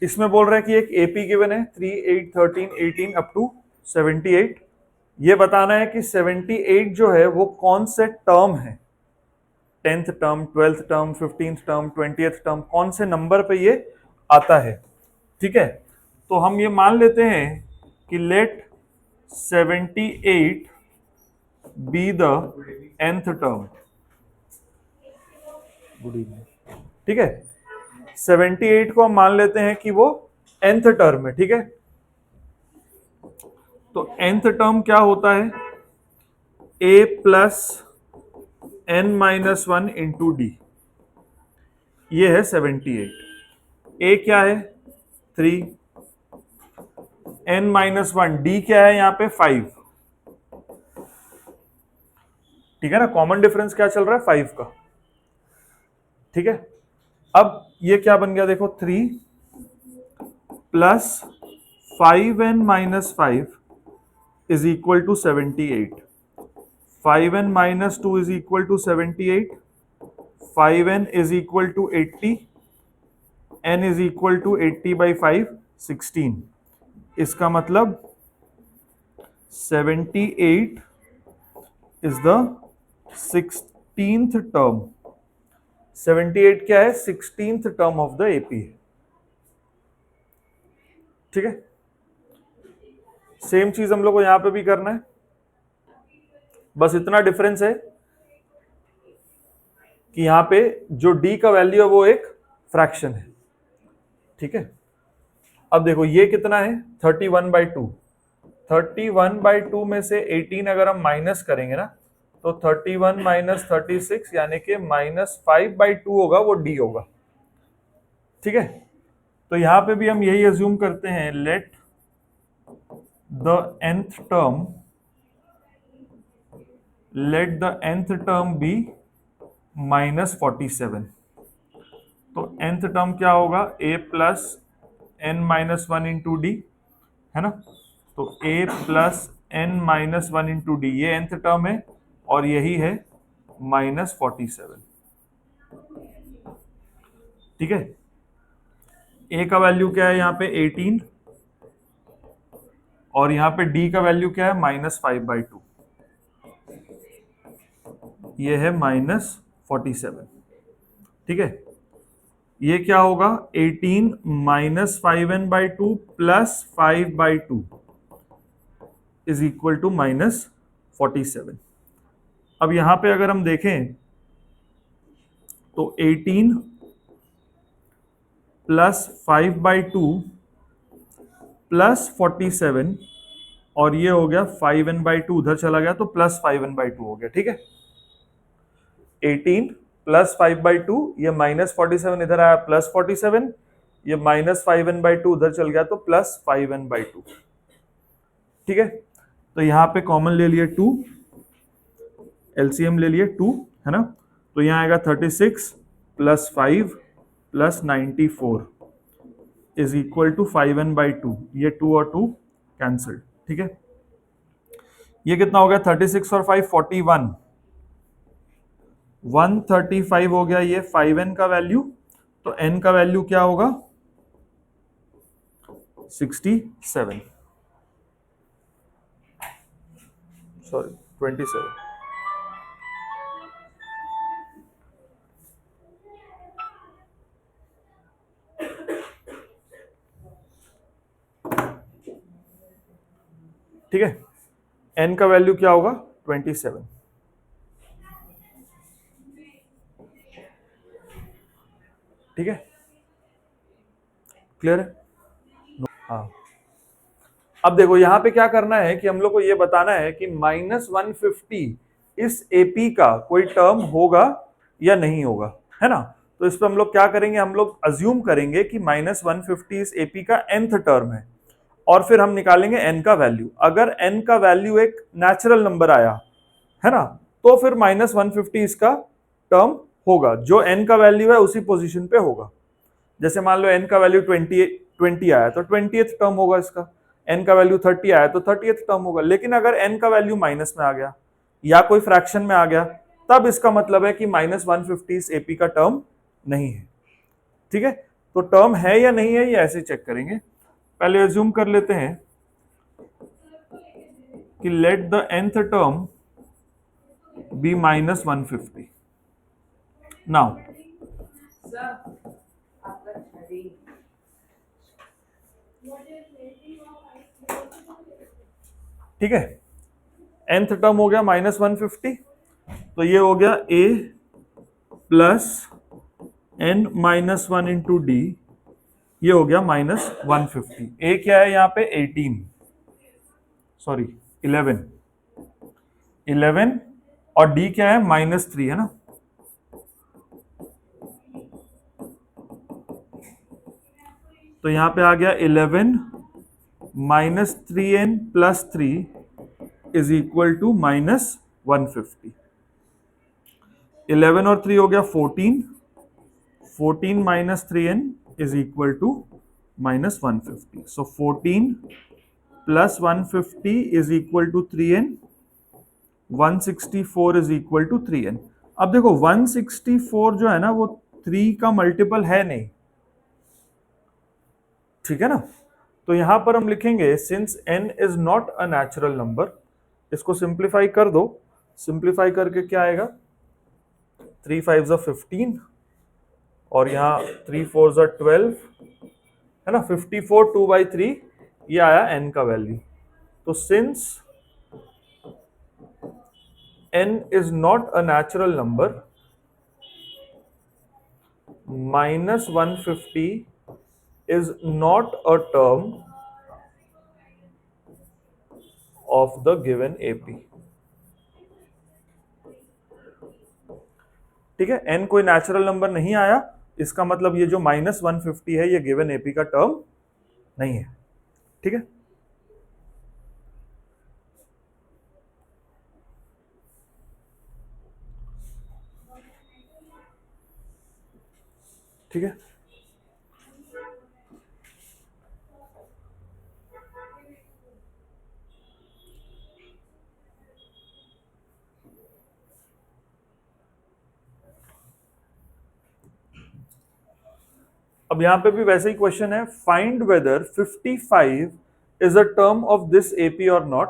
इसमें बोल रहे हैं कि एक एपी गिवन है 3, 8, 13, 18 अप टू 78। ये बताना है कि 78 जो है वो कौन से टर्म है, 10th term, 12th term, 15th term, 20th term, कौन से नंबर पे ये आता है। ठीक है, तो हम ये मान लेते हैं कि let 78 be the nth term. Good evening. ठीक है, 78 को हम मान लेते हैं कि वो nth टर्म है। ठीक है, तो nth टर्म क्या होता है, a plus n minus one into d, ये है 78। a क्या है 3, n माइनस वन, डी क्या है यहाँ पे 5। ठीक है ना, कॉमन डिफरेंस क्या चल रहा है 5 का। ठीक है, अब ये क्या बन गया देखो, 3 plus 5n minus 5 is equal to 78। 5n minus 2 is equal to 78, 5n is equal to 80, n is equal to 80 by 5, 16। इसका मतलब 78 इज द 16th टर्म। 78 क्या है, 16th term of the AP. ठीक है, सेम चीज हम लोग को यहां पे भी करना है, बस इतना डिफरेंस है कि यहां पे जो d का वैल्यू है वो एक फ्रैक्शन है। ठीक है, अब देखो ये कितना है 31/2। 31/2 में से 18 अगर हम माइनस करेंगे ना, तो 31 माइनस 36 यानी कि -5/2 होगा, वो d होगा। ठीक है, तो यहां पे भी हम यही अज्यूम करते हैं, let the nth term be -47। तो nth टर्म क्या होगा, a plus n minus one into d, है ना। तो a plus n minus one into d, ये nth टर्म है और यही है -47। ठीक है, a का वैल्यू क्या है यहाँ पे 18 और यहाँ पे d का वैल्यू क्या है -5/2, ये है -47। ठीक है, ये क्या होगा 18 minus 5n/2 plus 5/2 is equal to -47। अब यहां पे अगर हम देखें तो 18 प्लस 5/2 प्लस 47 और ये हो गया 5n/2, उधर चला गया तो प्लस 5n/2 हो गया। ठीक है, 18 प्लस 5/2, ये -47 इधर आया प्लस 47, ये -5n/2 उधर चल गया तो प्लस 5n/2। ठीक है, तो यहां पे कॉमन ले लिए 2, एलसीएम ले लिए 2, है ना। तो यहां आएगा 36 plus 5 plus 94 is equal to 5n/2, ये 2 और 2 कैंसल। ठीक है, ये कितना हो गया 36 और 5 41, 135 हो गया ये 5n का वैल्यू। तो n का वैल्यू क्या होगा 67, सॉरी 27। ठीक है, n का वैल्यू क्या होगा 27। ठीक है, क्लियर है। हाँ, अब देखो यहां पे क्या करना है कि हम लोग को ये बताना है कि -150 इस एपी का कोई टर्म होगा या नहीं होगा, है ना। तो इस पर हम लोग क्या करेंगे, हम लोग अज्यूम करेंगे कि -150 इस एपी का nth टर्म है और फिर हम निकालेंगे n का वैल्यू। अगर n का वैल्यू एक नेचुरल नंबर आया, है ना, तो फिर -150 इसका टर्म होगा। जो n का वैल्यू है उसी पोजीशन पे होगा। जैसे मान लो n का वैल्यू 20 आया तो 20th टर्म होगा इसका, n का वैल्यू 30 आया तो 30th टर्म होगा। लेकिन अगर n का वैल्यू माइनस में आ गया या कोई फ्रैक्शन में आ गया, तब इसका मतलब है कि -150 एपी का टर्म नहीं है। ठीक है, तो टर्म है या नहीं है ये ऐसे चेक करेंगे। पहले अज्यूम कर लेते हैं कि let the nth term be -150। Now ठीक है, nth टर्म हो गया -150, तो ये हो गया a plus n -1 into d, ये हो गया -150। a क्या है यहाँ पे 18, सॉरी 11 और d क्या है -3 है ना। तो यहां पे आ गया 11 -3n plus 3 is equal to -150। 11 और 3 हो गया 14, 14 -3n is equal to -150। So 14 plus 150 is equal to 3n, 164 is equal to 3n। अब देखो 164 जो है ना वो 3 का मल्टीपल है नहीं, ठीक है ना। तो यहां पर हम लिखेंगे since n is not a natural number, इसको सिंप्लीफाई कर दो। सिंप्लीफाई करके क्या आएगा, 3 5 15 और यहाँ 3 4 12 है ना, 54 2/3 ये आया n का वैल्यू। तो since n is not a natural number, -150 is not a term of the given AP। ठीक है, n कोई नेचुरल नंबर नहीं आया, इसका मतलब ये जो -150 है ये गिवन AP का टर्म नहीं है। ठीक है, ठीक है। अब यहां पे भी वैसे ही क्वेश्चन है, find weather 55 is a term of this AP और not,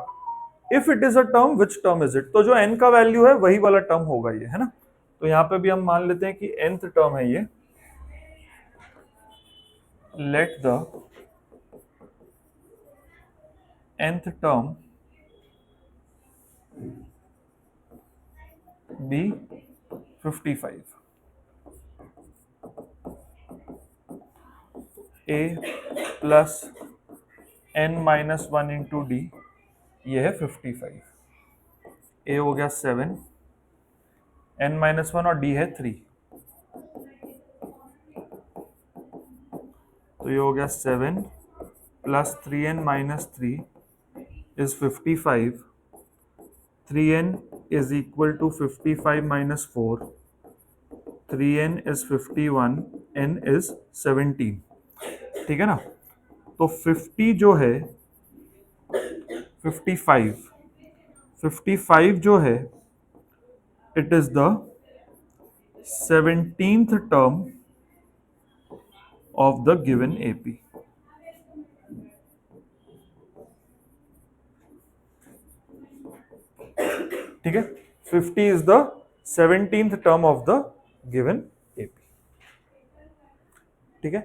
if it is a term which term is it. तो जो n का वैल्यू है वही वाला टर्म होगा ये, है ना। तो यहां पे भी हम मान लेते हैं कि nth टर्म है ये, let the nth term be 55। a plus n -1 into d, ये है 55। a हो गया 7, n -1 और d है 3, तो ये हो गया 7 plus 3n -3 is 55। 3n is equal to 55 -4, 3n is 51, n is 17। ठीक है ना। तो 50 जो है 55 जो है it is the 17th term of the given AP। ठीक है, 50 is the 17th term of the given AP। ठीक है,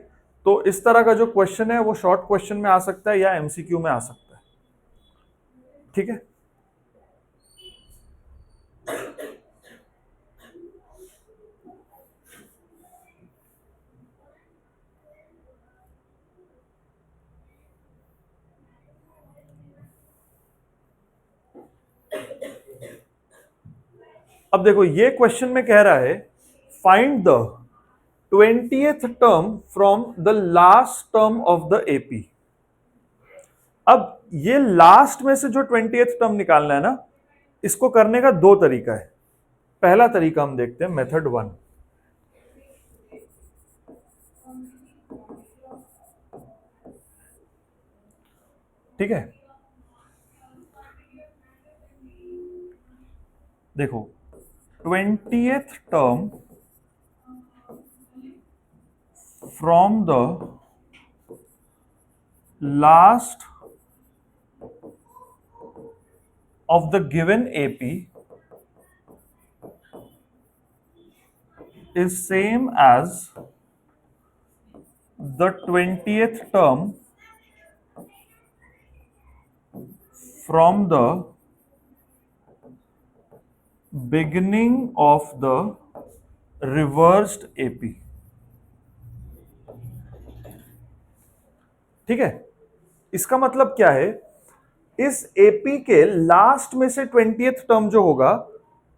तो इस तरह का जो क्वेश्चन है वो शॉर्ट क्वेश्चन में आ सकता है या MCQ में आ सकता है। ठीक है, अब देखो ये क्वेश्चन में कह रहा है find the 20th term from the last term of the AP। अब ये लास्ट में से जो 20th टर्म निकालना है ना, इसको करने का दो तरीका है। पहला तरीका हम देखते हैं, मेथड 1। ठीक है, देखो 20th term from the last of the given AP is same as the 20th term from the beginning of the reversed AP। ठीक है, इसका मतलब क्या है, इस एपी के लास्ट में से 20th टर्म जो होगा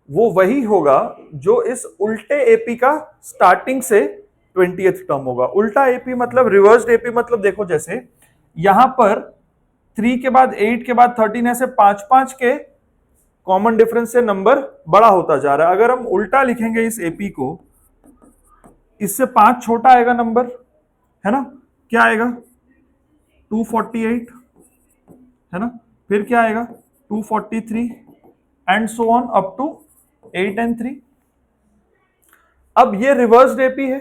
वो वही होगा जो इस उल्टे एपी का स्टार्टिंग से 20th टर्म होगा। उल्टा एपी मतलब रिवर्स्ड एपी मतलब देखो, जैसे यहां पर 3 के बाद 8 के बाद 13 ऐसे 5-5 के कॉमन डिफरेंस से नंबर बड़ा होता जा रहा है। अगर हम उल्टा लिखेंगे इस एपी को, इससे 5 छोटा आएगा नंबर, है ना, क्या आएगा 248, है ना, फिर क्या आएगा 243 and so on up to 8 and 3। अब ये रिवर्स्ड एपी है,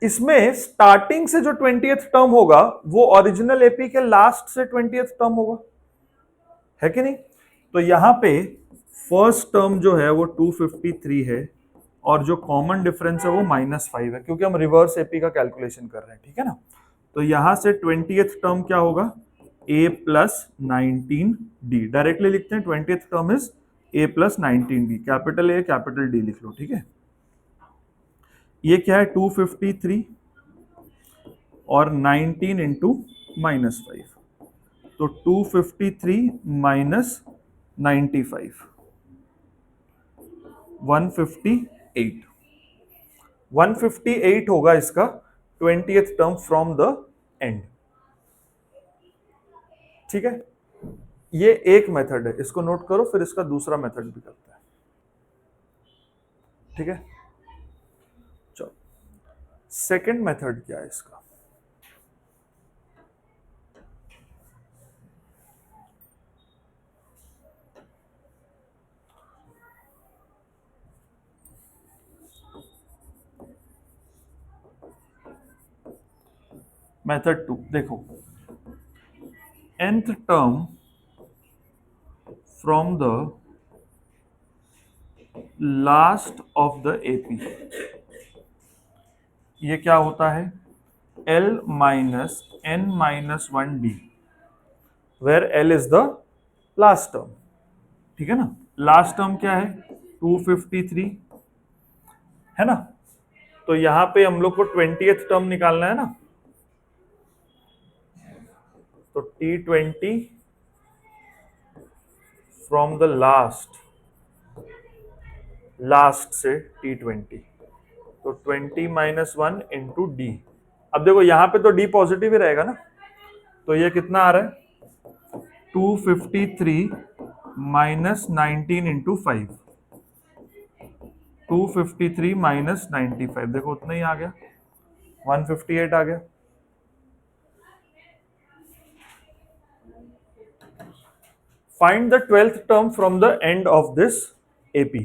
इसमें स्टार्टिंग से जो 20th टर्म होगा वो ओरिजिनल एपी के लास्ट से 20th टर्म होगा, है कि नहीं। तो यहां पे फर्स्ट टर्म जो है वो 253 है और जो कॉमन डिफरेंस है वो -5 है, क्योंकि हम रिवर्स एपी का कैलकुलेशन कर रहे हैं, ठीक है ना। तो यहां से 20th टर्म क्या होगा, a + 19d, डायरेक्टली लिखते हैं 20th term is a + 19d, capital A capital D लिख लो, ठीक है। ये क्या है 253 और 19 इंटू -5, तो 253 माइनस 95 158, 158 होगा इसका 20th term from the and, ठीक है। ये एक मेथड है, इसको नोट करो, फिर इसका दूसरा मेथड भी करते हैं, ठीक है। चलो सेकंड मेथड क्या है इसका, मेथड 2 देखो, nth term from the last of the AP, ये क्या होता है L minus n minus 1d, where L is the last term, ठीक है ना। लास्ट टर्म क्या है 253, है ना। तो यहां पे हम लोग को 20th टर्म निकालना है ना, तो T20 फ्रॉम द लास्ट से T20, तो 20 माइनस 1 इंटू डी। अब देखो यहां पे तो d पॉजिटिव ही रहेगा ना, तो ये कितना आ रहा है 253 माइनस 19 इंटू 5, 253 माइनस 95, देखो उतना ही आ गया, 158 आ गया। Find the 12th term from the end of this AP,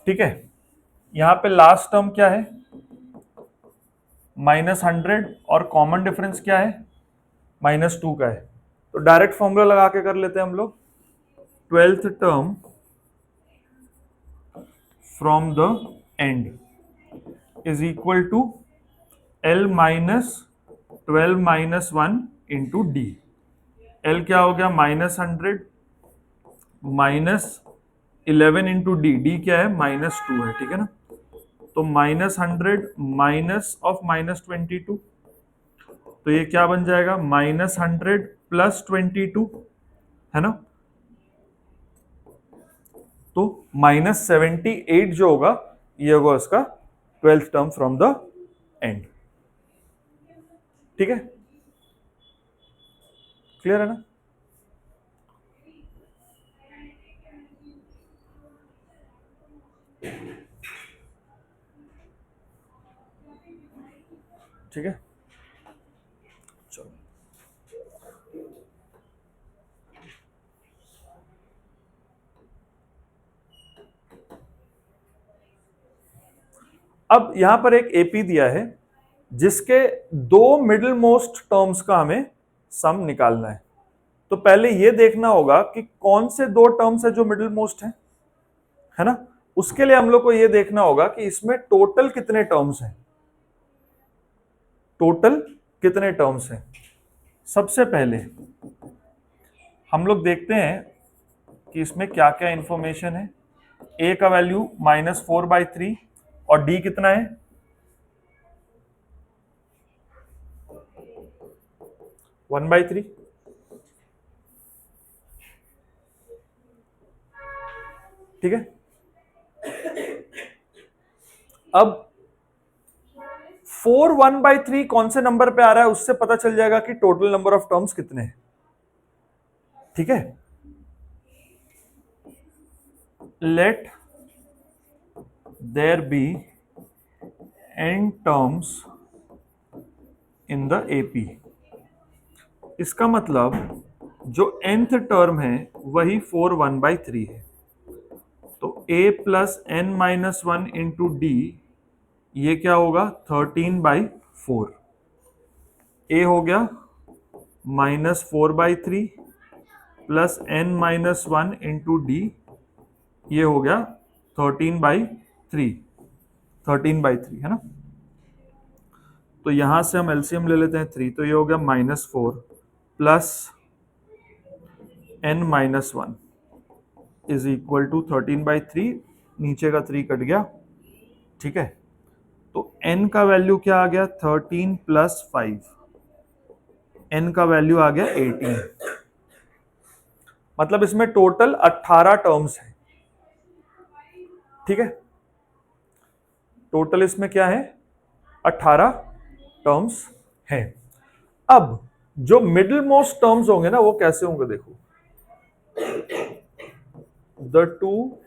ठीक है। यहां पे लास्ट टर्म क्या है -100 और कॉमन डिफरेंस क्या है -2 का है, तो डायरेक्ट फॉर्मूला लगा के कर लेते हैं हम लोग। 12th term from the end is equal to L minus 12 minus 1 into d. L क्या हो गया -100 माइनस 11 इंटू डी क्या है -2 है, ठीक है ना। तो -100 माइनस ऑफ -22, तो ये क्या बन जाएगा -100 प्लस 22, है ना। तो -78 जो होगा ये होगा उसका 12th term from the and, ठीक है। क्लियर है ना। ठीक है, चलो अब यहां पर एक एपी दिया है जिसके दो मिडिल मोस्ट टर्म्स का हमें सम निकालना है। तो पहले ये देखना होगा कि कौन से दो टर्म्स है जो मिडिल मोस्ट है ना। उसके लिए हम लोग को ये देखना होगा कि इसमें टोटल कितने टर्म्स हैं, टोटल कितने टर्म्स हैं। सबसे पहले हम लोग देखते हैं कि इसमें क्या क्या इंफॉर्मेशन है। ए का वैल्यू -4/3 और डी कितना है 1/3। ठीक है, अब 4 1/3 कौन से नंबर पे आ रहा है उससे पता चल जाएगा कि टोटल नंबर ऑफ टर्म्स कितने हैं। ठीक है, let there be n terms in the AP. इसका मतलब जो nth टर्म है वही 4 1/3 है। तो a plus n-1 into d, ये क्या होगा 13/4। a हो गया -4/3 प्लस n-1 इंटू डी, ये हो गया 13/3 है ना। तो यहां से हम एलसीएम ले लेते हैं 3, तो ये हो गया -4 plus n-1 is equal to 13/3, नीचे का 3 कट गया। ठीक है, तो n का वैल्यू क्या आ गया 13 प्लस 5, n का वैल्यू आ गया 18। मतलब इसमें टोटल 18 टर्म्स है। ठीक है, टोटल इसमें क्या है 18 टर्म्स हैं। अब जो मिडिल मोस्ट टर्म्स होंगे ना वो कैसे होंगे, देखो the two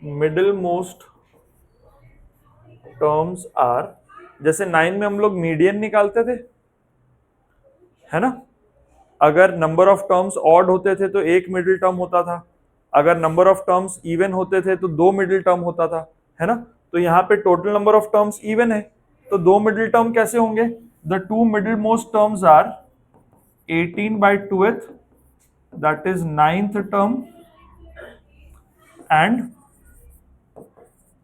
middle most terms are, जैसे 9 में हम लोग मीडियन निकालते थे है ना। अगर नंबर ऑफ टर्म्स ऑड होते थे तो एक मिडिल टर्म होता था, अगर नंबर ऑफ टर्म्स इवन होते थे तो दो मिडिल टर्म होता था, है ना। तो यहाँ पे total number of terms even है, तो दो मिडिल टर्म कैसे होंगे, the two middle most terms are 18/2th that is 9th term and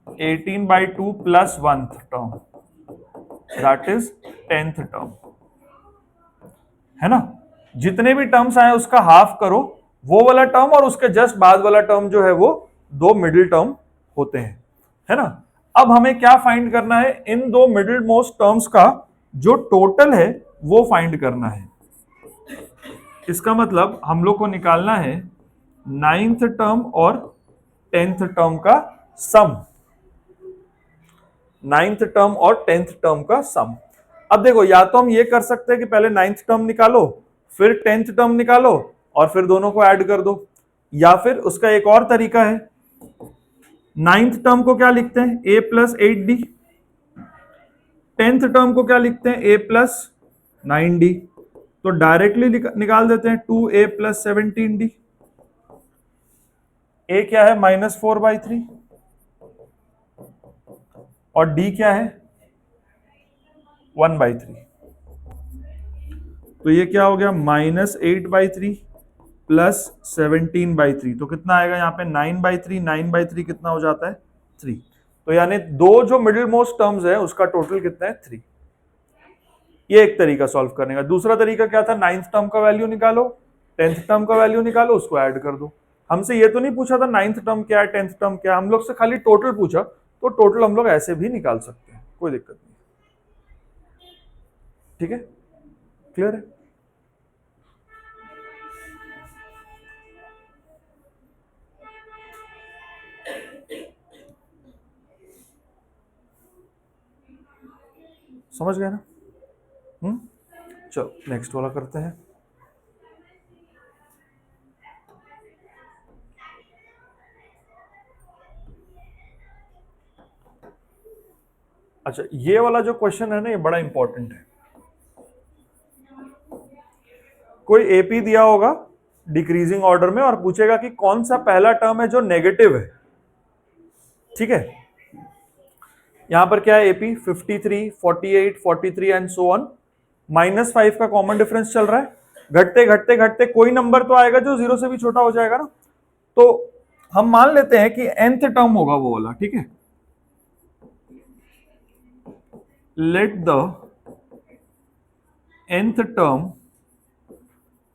18/2 plus 1th term that is 10th term, है ना। जितने भी टर्म्स आए उसका हाफ करो, वो वाला टर्म और उसके जस्ट बाद वाला टर्म जो है वो दो मिडिल टर्म होते हैं, है ना। अब हमें क्या फाइंड करना है, इन दो मिडिल मोस्ट टर्म्स का जो टोटल है वो फाइंड करना है। इसका मतलब हम लोग को निकालना है 9th टर्म और 10th टर्म का सम, 9th टर्म और 10th टर्म का सम। अब देखो, या तो हम ये कर सकते हैं कि पहले 9th टर्म निकालो फिर 10th टर्म निकालो और फिर दोनों को ऐड कर दो, या फिर उसका एक और तरीका है, 9th टर्म को क्या लिखते हैं a plus 8d, 10th term को क्या लिखते हैं a प्लस 9d। तो डायरेक्टली निकाल देते हैं 2a प्लस 17d। a क्या है -4/3 और d क्या है 1/3। तो ये क्या हो गया -8/3 प्लस 17/3, तो कितना आएगा यहाँ पे 9/3, 9/3 कितना हो जाता है 3। तो यानी दो जो मिडिल मोस्ट टर्म्स है उसका टोटल कितना है 3। ये एक तरीका सॉल्व करने का। दूसरा तरीका क्या था, 9th टर्म का वैल्यू निकालो, 10th टर्म का वैल्यू निकालो, उसको ऐड कर दो। हमसे ये तो नहीं पूछा था 9th टर्म क्या है 10th टर्म क्या है, हम लोग से खाली टोटल पूछा, तो टोटल हम लोग ऐसे भी निकाल सकते हैं, कोई दिक्कत नहीं। ठीक है, क्लियर है। समझ गए ना। चलो नेक्स्ट वाला करते हैं। अच्छा, ये वाला जो क्वेश्चन है ना ये बड़ा इंपॉर्टेंट है। कोई एपी दिया होगा डिक्रीजिंग ऑर्डर में और पूछेगा कि कौन सा पहला टर्म है जो नेगेटिव है। ठीक है, यहां पर क्या है एपी 53, 48, 43 एंड सो ऑन। -5 का कॉमन डिफरेंस चल रहा है, घटते घटते घटते कोई नंबर तो आएगा जो 0 से भी छोटा हो जाएगा ना। तो हम मान लेते हैं कि nth टर्म होगा वो वाला, ठीक है। Late the nth term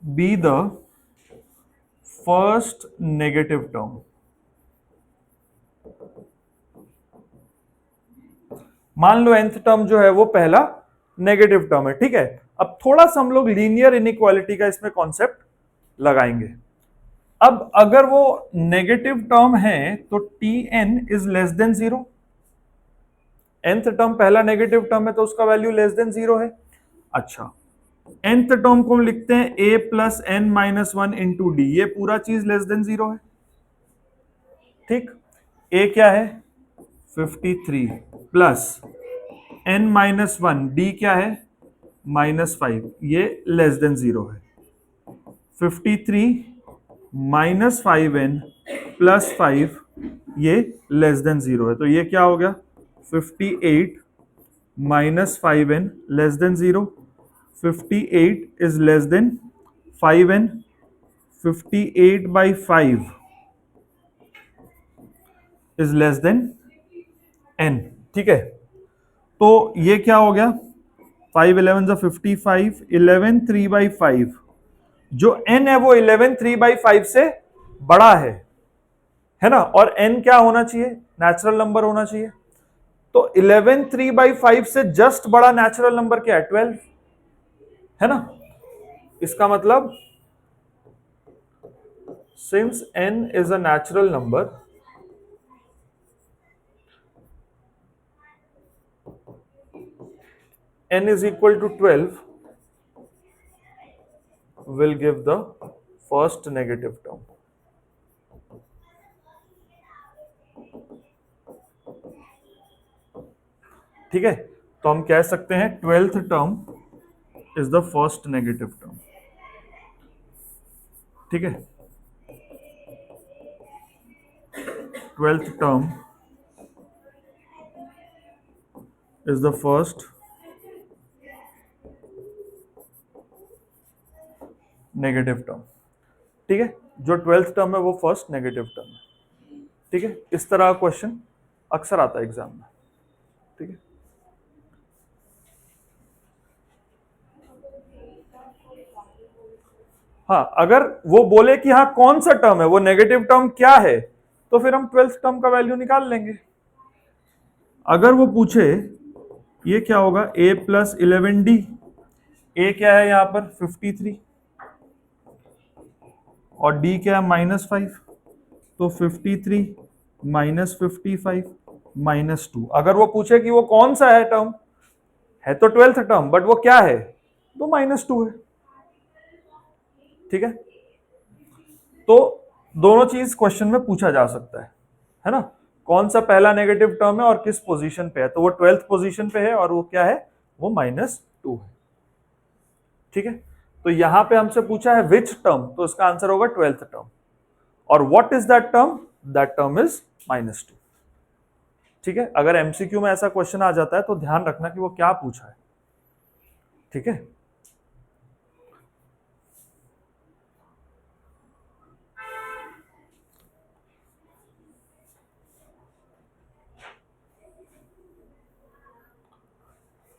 be the first negative term. मान लो nth टर्म जो है वो पहला नेगेटिव टर्म है, ठीक है। अब थोड़ा सा हम लोग लीनियर इनइक्वालिटी का इसमें कॉन्सेप्ट लगाएंगे। अब अगर वो नेगेटिव टर्म है तो Tn is less than 0। nth term पहला नेगेटिव टर्म है तो उसका वैल्यू लेस देन 0 है। अच्छा, nth टर्म को हम लिखते हैं a plus n minus 1 into d, ये पूरा चीज लेस देन 0 है, ठीक। a क्या है 53 प्लस n माइनस 1, डी क्या है -5, ये लेस देन 0 है। 53 माइनस 5n प्लस 5 ये लेस देन 0 है, तो ये क्या हो गया 58 minus 5n less than 0। 58 is less than 5n, 58 by 5 is less than n, ठीक है। तो ये क्या हो गया 5 11 55, 11 3 बाई 5, जो n है वो 11 3 बाई 5 से बड़ा है ना। और n क्या होना चाहिए, नेचुरल नंबर होना चाहिए। तो 11 3 बाई 5 से जस्ट बड़ा नेचुरल नंबर क्या है 12, है ना। इसका मतलब since n is a natural number, n is equal to 12 will give the first negative term। ठीक है, तो हम कह सकते हैं 12th term is the first negative term, ठीक है। 12th term is the first negative term, ठीक है। जो 12th टर्म है वो फर्स्ट नेगेटिव टर्म है, ठीक है। इस तरह का क्वेश्चन अक्सर आता है एग्जाम में, ठीक है। हाँ, अगर वो बोले कि हाँ कौन सा टर्म है, वो नेगेटिव टर्म क्या है, तो फिर हम 12th टर्म का वैल्यू निकाल लेंगे। अगर वो पूछे ये क्या होगा a प्लस 11d, a क्या है यहां पर 53 और d क्या है -5, तो 53 माइनस 55 -2। अगर वो पूछे कि वो कौन सा है टर्म, है तो 12th टर्म बट वो क्या है, तो -2 है, ठीक है। तो दोनों चीज क्वेश्चन में पूछा जा सकता है ना। कौन सा पहला नेगेटिव टर्म है और किस पोजीशन पे है, तो वो 12th पोजीशन पे है और वो क्या है वो -2 है, ठीक है। तो यहां पे हमसे पूछा है विच टर्म, तो इसका आंसर होगा 12th टर्म। और what is that term is -2, ठीक है। अगर एमसीक्यू में ऐसा क्वेश्चन आ जाता है तो ध्यान रखना कि वो क्या पूछा है, ठीक है।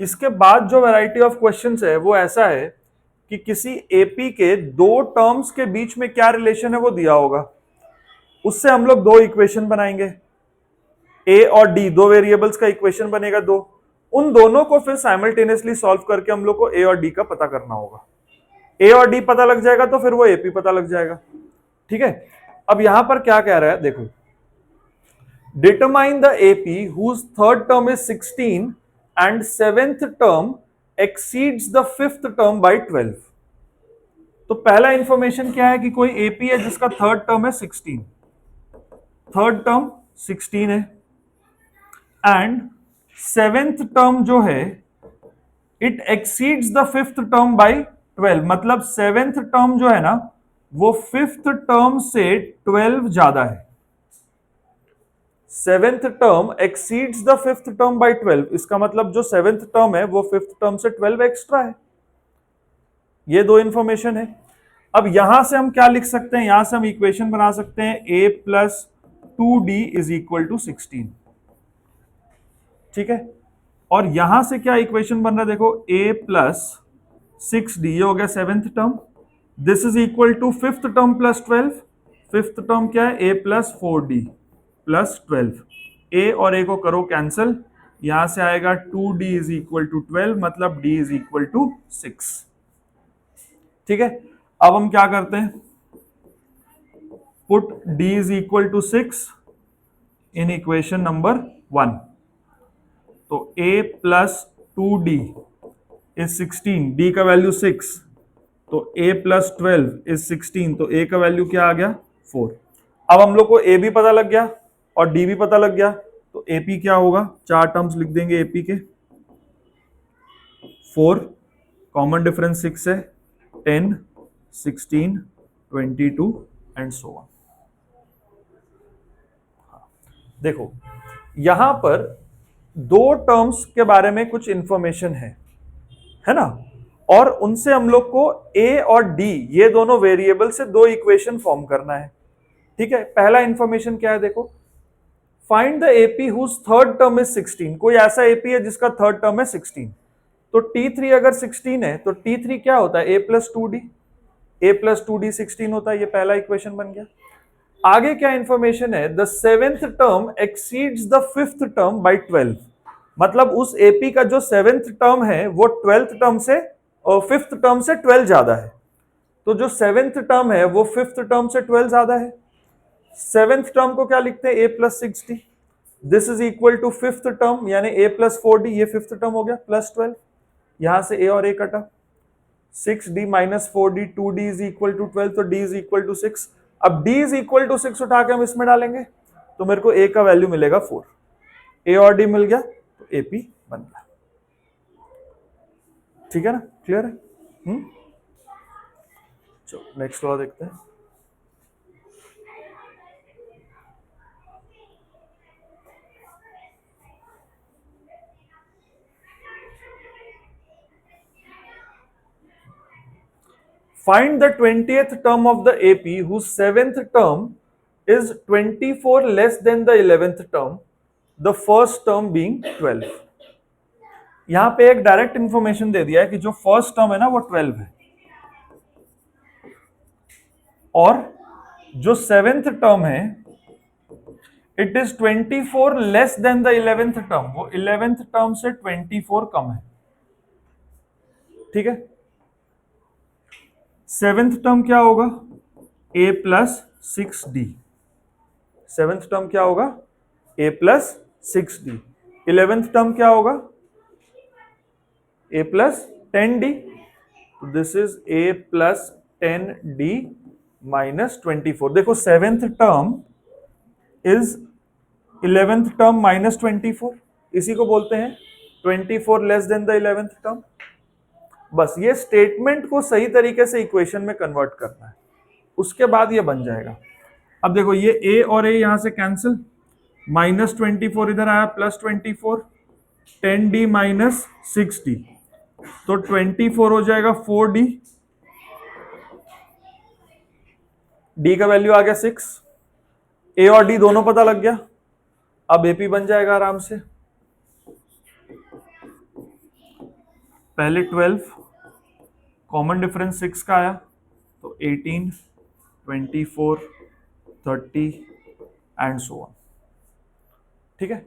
इसके बाद जो वैरायटी ऑफ क्वेश्चंस है वो ऐसा है कि किसी एपी के दो टर्म्स के बीच में क्या रिलेशन है वो दिया होगा, उससे हम लोग दो इक्वेशन बनाएंगे, ए और डी दो वेरिएबल्स का इक्वेशन बनेगा दो, उन दोनों को फिर साइमल्टेनियसली सॉल्व करके हम लोग को ए और डी का पता करना होगा। ए और डी पता लग जाएगा तो फिर वो एपी पता लग जाएगा, ठीक है। अब यहां पर क्या कह रहा है देखो, determine the AP whose third term is 16 and 7th term exceeds the 5th term by 12। तो पहला इंफॉर्मेशन क्या है कि कोई एपी है जिसका थर्ड टर्म है 16, थर्ड टर्म 16 है, एंड 7th टर्म जो है it exceeds the 5th term by 12, मतलब 7th टर्म जो है ना वो 5th टर्म से 12 ज्यादा है, seventh term exceeds the fifth term by 12, इसका मतलब जो सेवेंथ टर्म है वो फिफ्थ टर्म से 12 एक्स्ट्रा है। ये दो इंफॉर्मेशन है। अब यहां से हम क्या लिख सकते हैं, यहां से हम इक्वेशन बना सकते हैं a plus 2d is equal to 16, ठीक है। और यहां से क्या इक्वेशन बन रहा है, देखो a प्लस 6d, ये हो गया seventh term, this is equal to fifth term plus 12, fifth term क्या है a plus 4d plus 12, a और a को करो कैंसिल, यहां से आएगा 2d इज इक्वल टू 12, मतलब d इज इक्वल टू 6, ठीक है। अब हम क्या करते हैं, put d is equal to 6 in equation number 1, तो a plus 2d is 16, d का वैल्यू 6, तो a प्लस 12 इज 16, तो a का वैल्यू क्या आ गया 4। अब हम लोग को a भी पता लग गया और d भी पता लग गया, तो AP क्या होगा, चार टर्म्स लिख देंगे AP के, 4 कॉमन डिफरेंस 6 है, 10 16 22 एंड सो ऑन। देखो यहां पर दो टर्म्स के बारे में कुछ इंफॉर्मेशन है ना, और उनसे हम लोग को a और d ये दोनों वेरिएबल से दो इक्वेशन फॉर्म करना है, ठीक है। पहला इंफॉर्मेशन क्या है, देखो find the AP whose third term is 16, कोई ऐसा AP है जिसका थर्ड टर्म है 16, तो T3 अगर 16 है तो T3 क्या होता है, a plus 2d, a plus 2d 16 होता है, ये पहला इक्वेशन बन गया। आगे क्या इंफॉर्मेशन है, the seventh term exceeds the fifth term by 12, मतलब उस AP का जो सेवेंथ टर्म है वो ट्वेल्थ टर्म से और फिफ्थ टर्म से 12 ज्यादा है, तो जो सेवेंथ टर्म है वो फिफ्थ टर्म से 12 ज्यादा है। सेवेंथ टर्म को क्या लिखते हैं, a plus 6d, this is equal to fifth term यानी a प्लस 4d, ये फिफ्थ टर्म हो गया प्लस 12, यहां से a और a कटा, 6d minus 4d, 2d is equal to 12, तो d इज इक्वल टू 6। अब d इज इक्वल टू 6 उठा के हम इसमें डालेंगे तो मेरे को a का वैल्यू मिलेगा 4, a और d मिल गया तो AP बन गया, ठीक है ना, क्लियर है। चलो नेक्स्ट वाला देखते हैं। Find the 20th term of the AP whose 7th term is 24 less than the 11th term, the first term being 12। यहां पे एक डायरेक्ट इंफॉर्मेशन दे दिया है कि जो फर्स्ट टर्म है ना वो 12 है, और जो सेवेंथ टर्म है it is 24 less than the 11th term, वो 11th टर्म से 24 कम है, ठीक है। सेवेंथ टर्म क्या होगा, a plus 6d, seventh term क्या होगा a plus 6d, 11th term क्या होगा a plus 10d, this is a plus 10d minus 24। देखो seventh term is 11th term minus 24, इसी को बोलते हैं 24 less than the 11th term. बस ये स्टेटमेंट को सही तरीके से इक्वेशन में कन्वर्ट करना है, उसके बाद ये बन जाएगा। अब देखो ये a और a यहां से कैंसिल, माइनस 24 इधर आया प्लस 24, 10d माइनस 6d, तो 24 हो जाएगा 4d, d का वैल्यू आ गया 6, a और d दोनों पता लग गया, अब AP बन जाएगा आराम से, पहले 12 कॉमन डिफरेंस 6 का आया तो 18 24 30 एंड सो ऑन, ठीक है।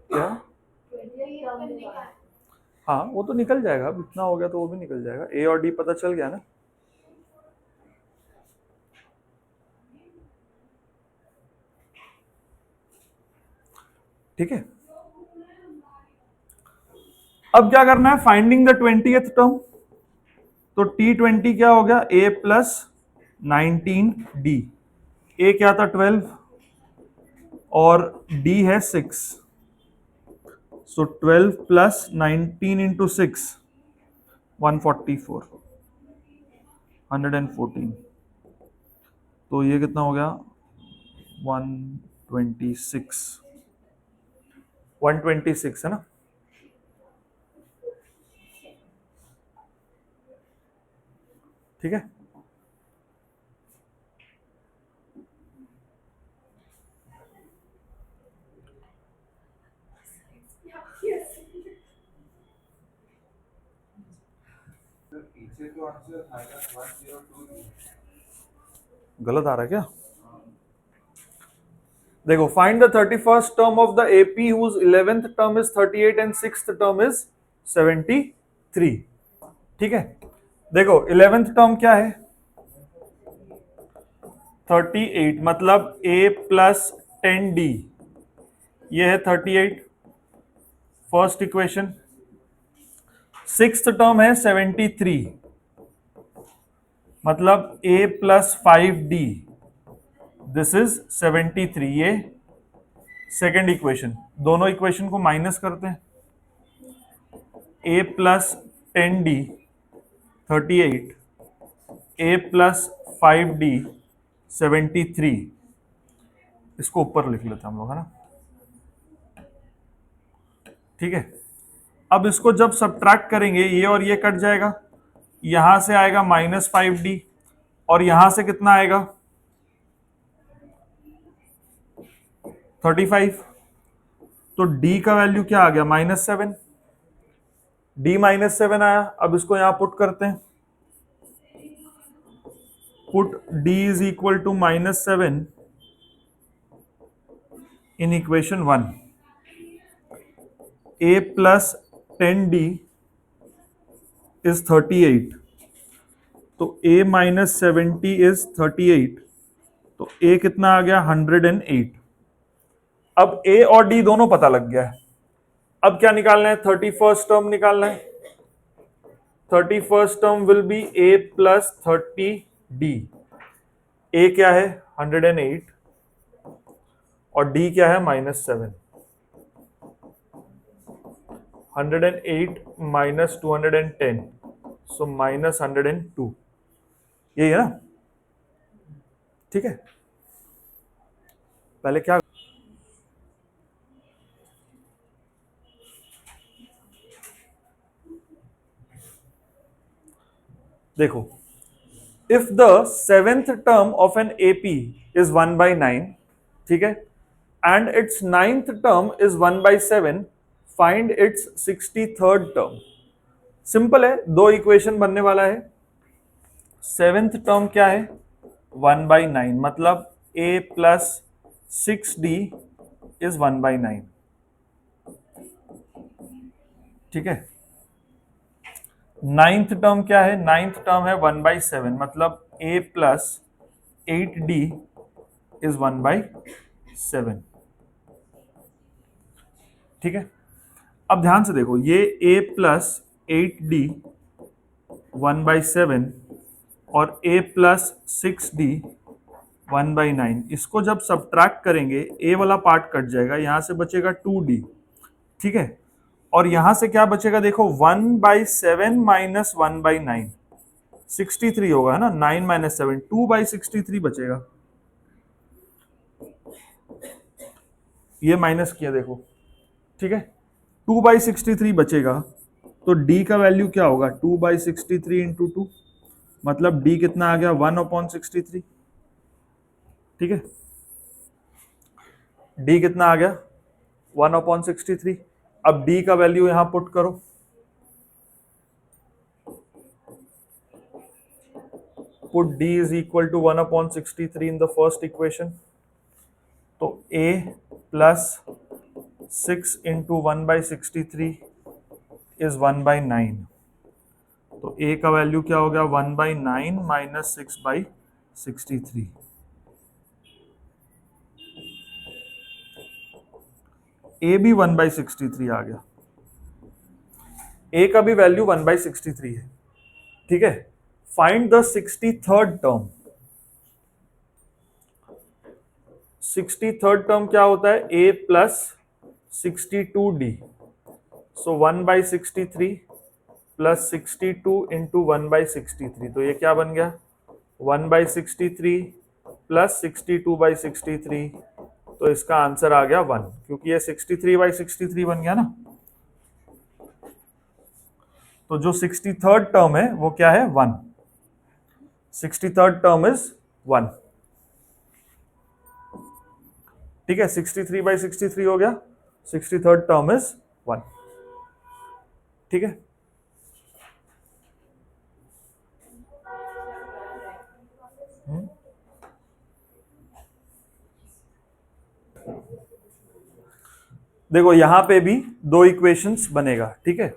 क्या, हाँ वो तो निकल जाएगा, अब इतना हो गया तो वो भी निकल जाएगा, a और d पता चल गया ना। ठीक है, अब क्या करना है, फाइंडिंग द 20th टर्म, तो T20 क्या हो गया a प्लस 19d, ए क्या था 12 और डी है 6, सो 12 प्लस 19 इंटू 6 144 114, तो ये कितना हो गया 126 126 है ना। ठीक है, गलत आ रहा है क्या? देखो, find the 31st term of the AP whose 11th term is 38 and 6th term is 73। ठीक है, देखो 11th टर्म क्या है 38, मतलब a प्लस 10d, ये है 38 फर्स्ट इक्वेशन। 6th टर्म है 73, मतलब a plus 5d, this is 73, ये सेकेंड इक्वेशन। दोनों इक्वेशन को माइनस करते हैं, a plus 10d 38, a plus 5d 73, इसको ऊपर लिख लेते हैं हम लोग, है ना। ठीक है, अब इसको जब सब्ट्रैक्ट करेंगे ये और ये कट जाएगा, यहां से आएगा -5d और यहां से कितना आएगा 35, तो d का वैल्यू क्या आ गया -7, d -7 आया। अब इसको यहां पुट करते हैं, put d is equal to -7 in equation 1, a plus 10d is 38, तो a माइनस 70 इज 38, तो a कितना आ गया 108। अब a और d दोनों पता लग गया है, अब क्या निकालना है 31st टर्म निकालना है। 31st term will be a plus 30d, a क्या है 108 और d क्या है -7, 108 माइनस 210, सो -102, यही है ना। ठीक है, पहले क्या, देखो, if the 7th term of an AP is 1/9, ठीक है, and it's 9th term is 1/7, find its 63rd term. Simple है, दो इक्वेशन बनने वाला है। 7th टर्म क्या है 1/9, मतलब a प्लस 6d इज 1/9। ठीक है, 9th टर्म क्या है 9th टर्म है 1/7, मतलब a प्लस 8d इज 1/7। ठीक है, अब ध्यान से देखो, ये a प्लस 8d 1/7 और a प्लस 6d 1/9, इसको जब सब्ट्रैक्ट करेंगे a वाला पार्ट कट जाएगा, यहां से बचेगा 2d। ठीक है, और यहां से क्या बचेगा देखो 1/7 माइनस 1/9 63 होगा, है ना। 9 माइनस 7 2/63 बचेगा, ये माइनस किया देखो। ठीक है, 2/63 बचेगा, तो d का वैल्यू क्या होगा 2/63 इंटू 2, मतलब d कितना आ गया 1/63। ठीक है, d कितना आ गया 1/63। अब d का वैल्यू यहां पुट करो, put d is equal to 1/63 in the first equation, तो a प्लस 6 इंटू 1/63 इज 1/9, तो a का वैल्यू क्या हो गया 1/9 माइनस 6/63। a भी 1/63 आ गया, a का भी वैल्यू 1/63 है। ठीक है, find the 63rd term. 63rd term क्या होता है, a plus 62d, so 1/63 plus 62 into 1/63, तो ये क्या बन गया 1/63 प्लस 62/63, तो इसका आंसर आ गया 1, क्योंकि ये 63/63 बन गया ना। तो जो 63rd टर्म है वो क्या है 1, 63rd टर्म इज 1, ठीक है। 63/63 हो गया, 63rd टर्म इज 1, ठीक है। देखो यहां पे भी दो इक्वेशंस बनेगा, ठीक है।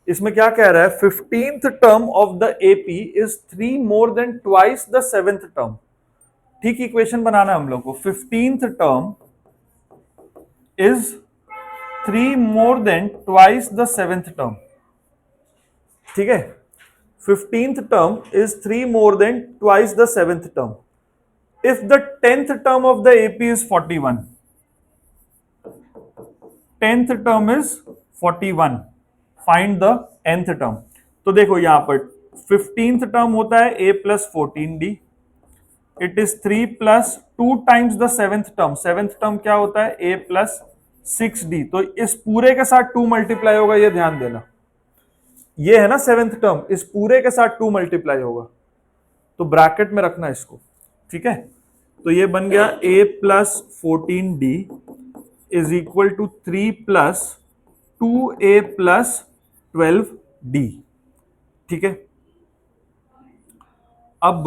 इसमें क्या कह रहा है, 15th term of the AP is 3 more than twice the 7th term. ठीक इक्वेशन बनाना है हम लोग को, 15th term is 3 more than twice the 7th term, ठीक है। 15th term is 3 more than twice the 7th term. If the 10th term of the AP is 41, 10th term is 41, find the nth term. तो देखो यहां पर 15th term होता है a plus 14d, it is 3 plus 2 times the 7th term. 7th term क्या होता है a plus 6d, तो इस पूरे के साथ 2 मल्टीप्लाई होगा, ये ध्यान देना। ये है ना 7th टर्म, इस पूरे के साथ 2 मल्टीप्लाई होगा, तो ब्रैकेट में रखना इसको, ठीक है। तो ये बन गया a plus 14d is equal to 3 plus 2a plus 12d, ठीक है। अब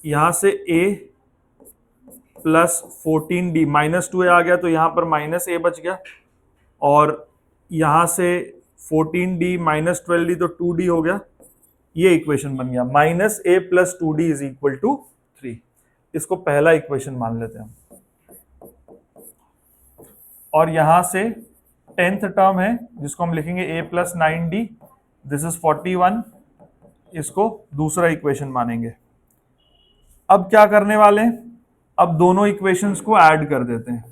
यहां से a plus 14d minus 2a आ गया, तो यहां पर माइनस a बच गया, और यहां से 14d माइनस 12d तो 2d हो गया। ये इक्वेशन बन गया, minus a plus 2d is equal to 3। इसको पहला इक्वेशन मान लेते हैं हम। और यहां से 10th टर्म है जिसको हम लिखेंगे a plus 9d, this is 41, इसको दूसरा इक्वेशन मानेंगे। अब क्या करने वाले हैं, अब दोनों इक्वेशंस को ऐड कर देते हैं।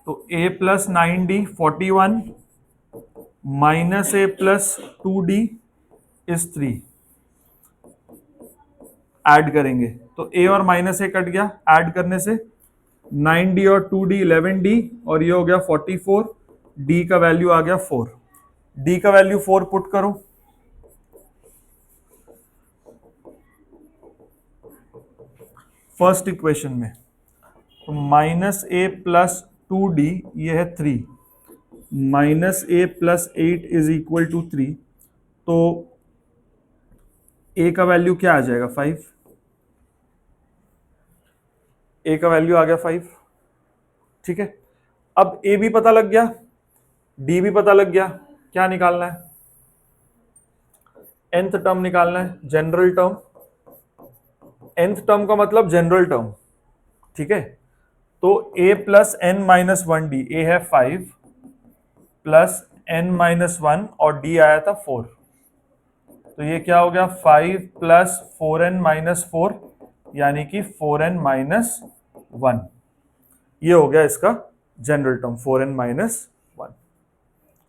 तो a plus 9d 41 minus a plus 2d is 3, add करेंगे तो a और माइनस a कट गया, ऐड करने से 9d और 2d 11d, और ये हो गया 44, d का वैल्यू आ गया 4, d का वैल्यू 4 पुट करो, फर्स्ट इक्वेशन में। तो माइनस a प्लस 2d ये है 3, minus a plus 8 is equal to 3, तो a का वैल्यू क्या आ जाएगा 5, a का वैल्यू आ गया 5, ठीक है। अब a भी पता लग गया, d भी पता लग गया, क्या निकालना है, nth टर्म निकालना है, जनरल टर्म। nth टर्म का मतलब जनरल टर्म, ठीक है। तो a plus n minus 1d, a है 5 प्लस n माइनस 1 और d आया था 4, तो ये क्या हो गया 5 प्लस 4n माइनस 4, यानी कि 4n माइनस 1, ये हो गया इसका जनरल टर्म 4n माइनस